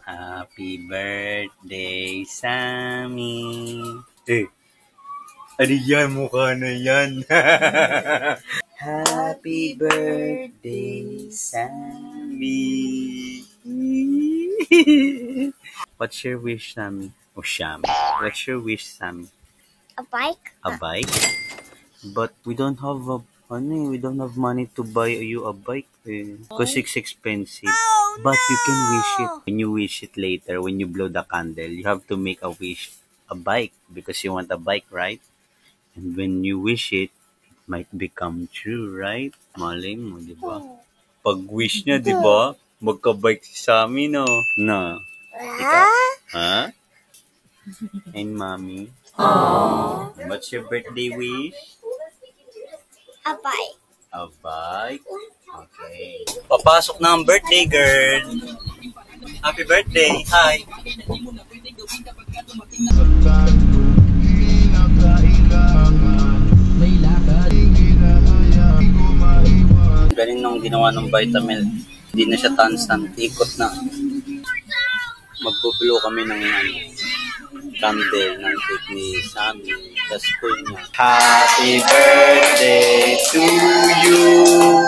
Happy birthday, Sammy. Ano yan? Mukha na yan. Happy birthday, Sammy. What's your wish, Sammy? Oh, Sammy. What's your wish, Sammy? A bike? A bike? But we don't have we don't have money to buy you a bike because it's expensive. Oh, but you can wish it. When you wish it later, when you blow the candle, you have to make a wish, a bike, because you want a bike, right? And when you wish it, it might become true, right? Malay mo, di ba? Pag wish niya, di ba? Magka-bike si Sammy, no? Na. Ikaw? Ha? And mommy? Aww. What's your birthday wish? A bike. A bike? Okay. Papasok na ang birthday girl. Happy birthday. Hi. Galing nung ginawa ng Vitamilk. Hindi na siya constant. Ikot na. Magbubulo kami ng candle ng cake ni Sammy. Sa school niya. Happy birthday to you.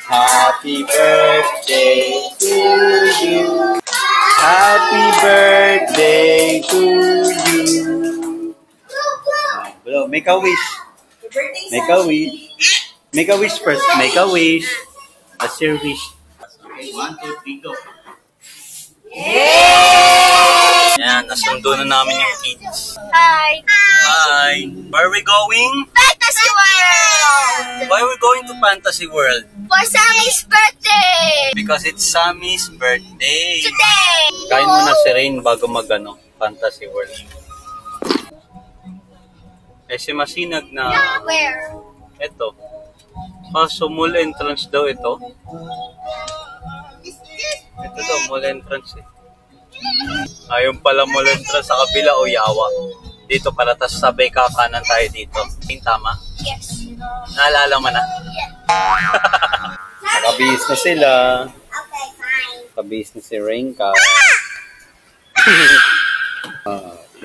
Happy birthday to you. Happy birthday to you. Hello, make a wish. Make a wish. Make a wish first. Make a wish. What's your wish? 1, 2, 3, go. Yan, nasundo na namin yung kids. Hi. Hi. Where are we going? Fantasy World! Why are we going to Fantasy World? For Sammy's birthday! Because it's Sammy's birthday. Today! Kain muna si Rain bago Fantasy World. Eh, si Masinag na... Where? Ito. Kaso mall entrance daw ito. Ito daw, mall entrance eh. Ayun pala mall entrance sa kabila o yawa. Dito pala, tas sabay kakanan tayo dito. Yung tama? Yes. Naalala mo na? Yeah. Nakabihis na sila. Okay, fine. Nakabihis na si Rainka.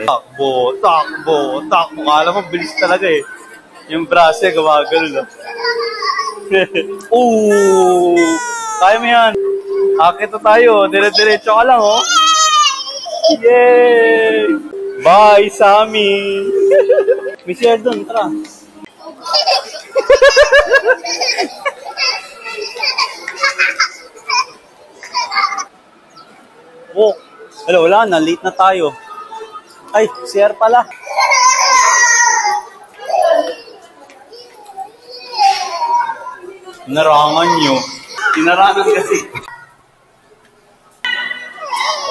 Takbo, takbo, takbo. Kala mo, bilis talaga eh. Yung braso eh, gumagano. Ooh! Kaya mo yan. Akit na tayo. Dire-diretso ka lang, oh. Yay! Bye, Sammy! May share doon, tara. Oh, hello, wala na. Late na tayo. Ay, share pala. Narangan nyo. Tinarangan kasi.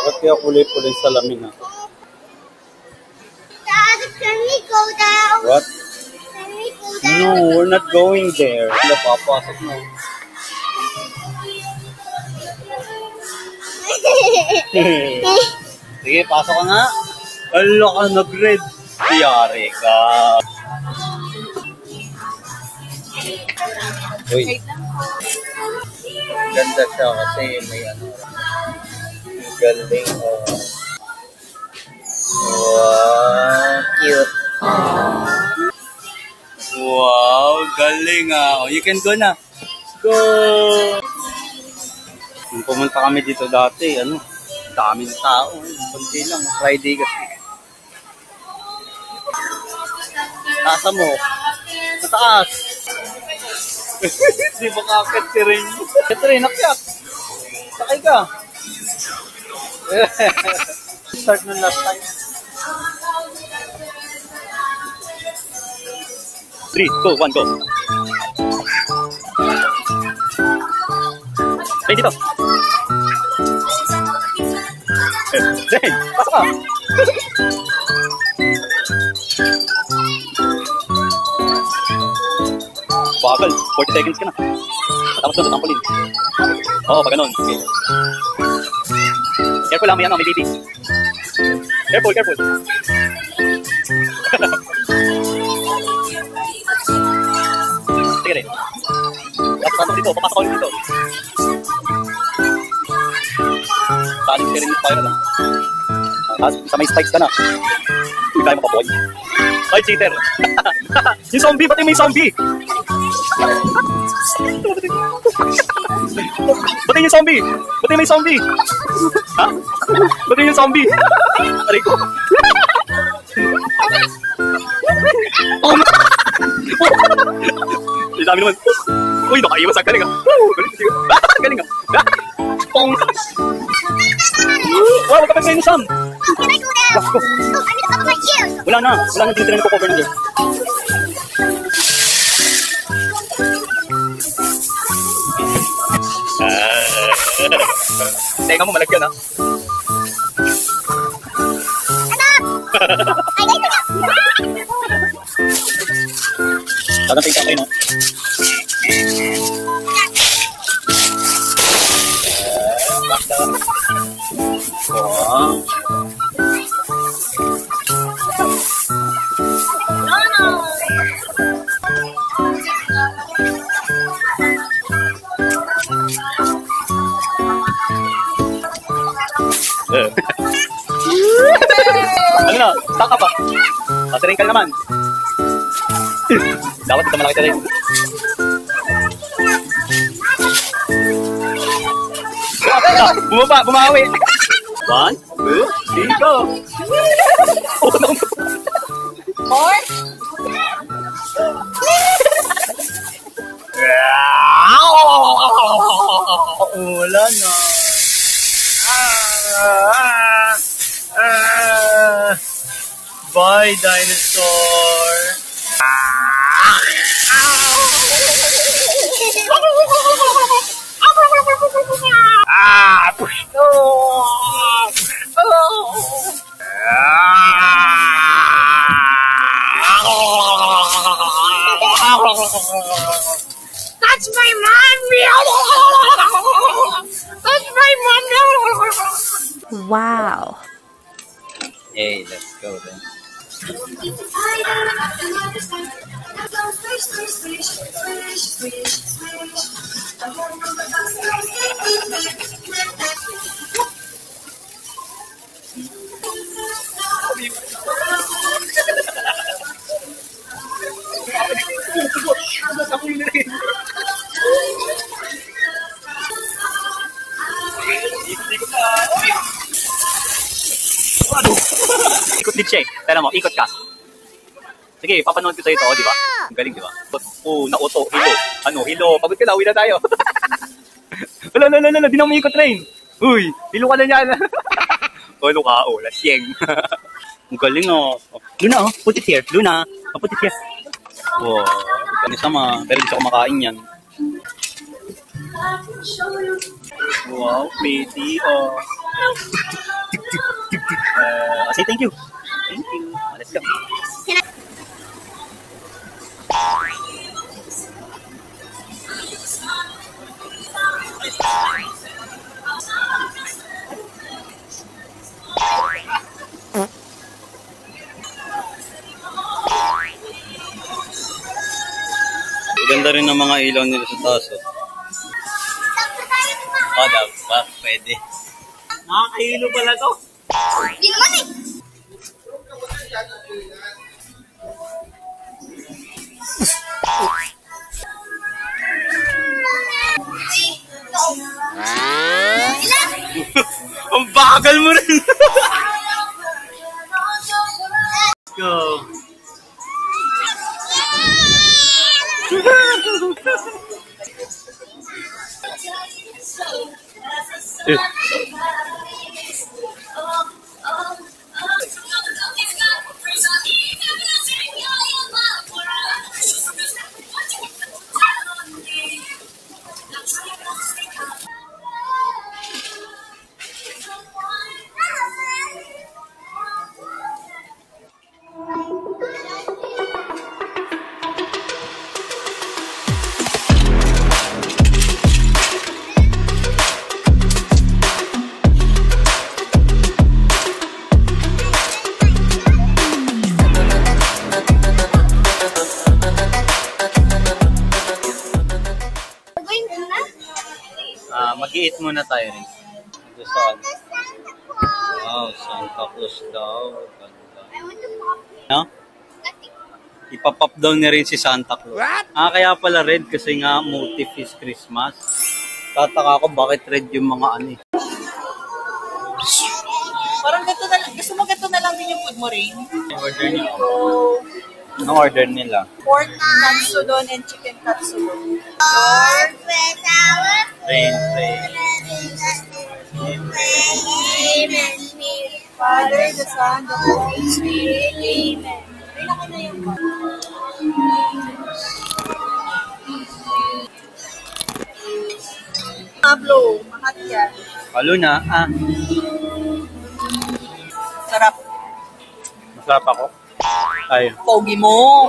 Bakit kaya kulay-kulay sa lamin ako? Dad, can we go down? What? Can we go down? No, we're not going there. Wala, papasok na. Sige, pasok ka nga. Ala ka, nag-red. Tiyari ka. Uy. Ganda siya kasi may ano. Galing. Wow, cute. Wow, galing ah. You can go na. Go! Nung pumunta kami dito dati, daming tao. Kunti lang, Friday kasi. Taas mo. Mataas. Di ba kakit si Rain? Ito rin, nakyat. Sakay ka. Start nung last time. 3, 2, 1, go. Rain, dito. Rain, pasok ka. Bagal, 40 seconds ka na. Tapos doon sa trampoline. Oo, pag ganun. Okay. Careful lang, may baby. Careful, careful. Sige rin. Pasok dito, papasok ulit dito. Kanin ka rin yung spiral lang. Tapos sa may spikes ka na. Hindi tayo makapoy. Ay, cheater. Yung zombie, pati may zombie. Pati yung zombie. Pati may zombie. Ha? Pati yung zombie. Aray ko. Oh, ang dami naman. Uy, nakaiwas ang galing ah. Galing ah. Pong. Wow, kapag kayo ni Sam. Can I go down? Let's go. Oh, I'm gonna cover my ears. Wala na tinitira na cover na dyan. Tenga mo malagyan ha. I like it. Tatapin ka kayo no. Wow. Ano na? Taka pa. Pasirin ka naman. Dapat ito malaki tayo. Bumaba, bumawi. 1, 2, 3, go. Oh, no. 4. Wala na. Bye, dinosaur. Push. That's my mom. That's my mom. Wow. Hey, let's go then. Ikot din siya eh. Tara mo, ikot ka. Sige, papanood ko sa'yo ito, di ba? Ang galing, di ba? Oh, nauto, hilo. Ano, hilo. Pagod ka na, uwi na tayo. Wala, di na umiikot train. Uy, hilo ka na niyan. Hilo ka, lasyeng. Ang galing, oh. Luna, oh, put it here. Luna, put it here. Wow, ganun sama. Pero hindi siya kumakain yan. Wow, pretty, oh. Say thank you. Thank you. Let's go. Ganda rin ng mga ilaw nila sa taas. Oh, dapat. Pwede. Nakakahilo pala to. Di naman eh. Ang bagal mo rin. Let's go. Mag-i-eat muna tayo rin. Gusto ko. Wow, Santa Claus daw. Ganda. I want to pop No? nothing. Ipapop down na rin si Santa Claus. What? Kaya pala red kasi nga motif is Christmas. Tataka ako bakit red yung mga ano eh. Parang ganito na lang. Gusto mo ganito na lang din yung food mo, Rain? Order nila. Anong order nila? Pork katsudon and chicken katsudon. Rain, rain. Father, the Son, the Holy Spirit. Amen. Kailangan na yung Pablo, mahat yan. Halo na. Sarap. Masarap ako. Ay, Pogi mo.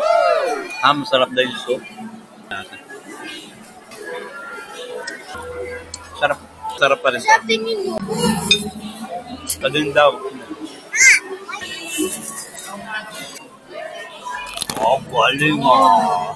masarap daw yung soup. Sarap. Sarap pa rin. Sabi ni mo. Kadun daw. Oh, galing ah.